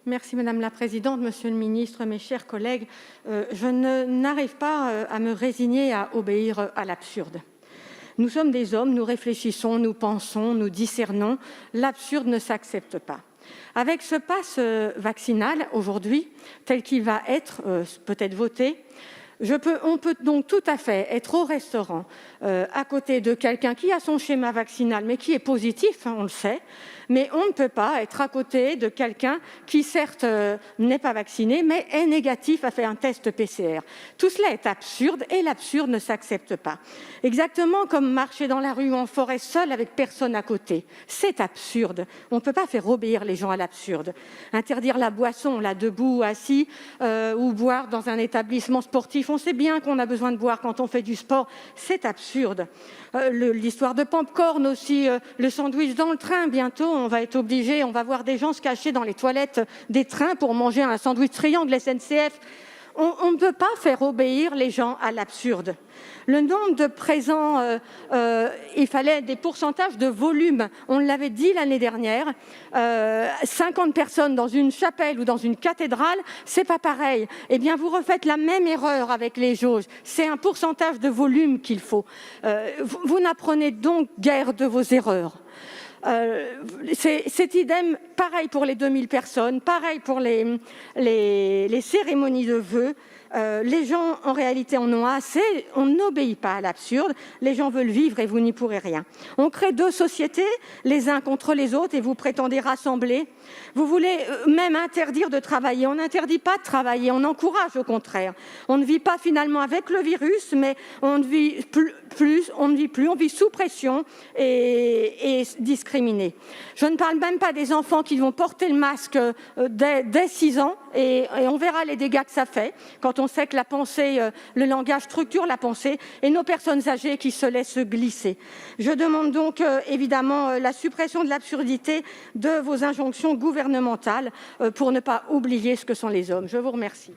Merci Madame la Présidente, Monsieur le Ministre, mes chers collègues. Je n'arrive pas à me résigner à obéir à l'absurde. Nous sommes des hommes, nous réfléchissons, nous pensons, nous discernons. L'absurde ne s'accepte pas. Avec ce pass vaccinal, aujourd'hui, tel qu'il va être peut-être voté, on peut donc tout à fait être au restaurant à côté de quelqu'un qui a son schéma vaccinal, mais qui est positif, on le sait, mais on ne peut pas être à côté de quelqu'un qui, certes, n'est pas vacciné, mais est négatif, a fait un test PCR. Tout cela est absurde et l'absurde ne s'accepte pas. Exactement comme marcher dans la rue ou en forêt seul avec personne à côté. C'est absurde. On ne peut pas faire obéir les gens à l'absurde. Interdire la boisson, là, debout ou assis, ou boire dans un établissement sportif. On sait bien qu'on a besoin de boire quand on fait du sport. C'est absurde. L'histoire de Pop-Corn aussi, le sandwich dans le train. Bientôt, on va être obligé, on va voir des gens se cacher dans les toilettes des trains pour manger un sandwich triangle SNCF. On ne peut pas faire obéir les gens à l'absurde. Le nombre de présents, il fallait des pourcentages de volume. On l'avait dit l'année dernière, 50 personnes dans une chapelle ou dans une cathédrale, c'est pas pareil. Eh bien, vous refaites la même erreur avec les jauges. C'est un pourcentage de volume qu'il faut. Vous n'apprenez donc guère de vos erreurs. C'est idem, pareil pour les 2000 personnes, pareil pour les cérémonies de vœux. Les gens, en réalité, en ont assez. On n'obéit pas à l'absurde. Les gens veulent vivre et vous n'y pourrez rien. On crée deux sociétés, les uns contre les autres, et vous prétendez rassembler. Vous voulez même interdire de travailler. On n'interdit pas de travailler, on encourage au contraire. On ne vit pas finalement avec le virus, mais on ne vit plus, on vit sous pression et discriminé. Je ne parle même pas des enfants qui vont porter le masque dès 6 ans, et on verra les dégâts que ça fait quand on sait que la pensée, le langage structure la pensée, et nos personnes âgées qui se laissent glisser. Je demande donc évidemment la suppression de l'absurdité de vos injonctions gouvernementales pour ne pas oublier ce que sont les hommes. Je vous remercie.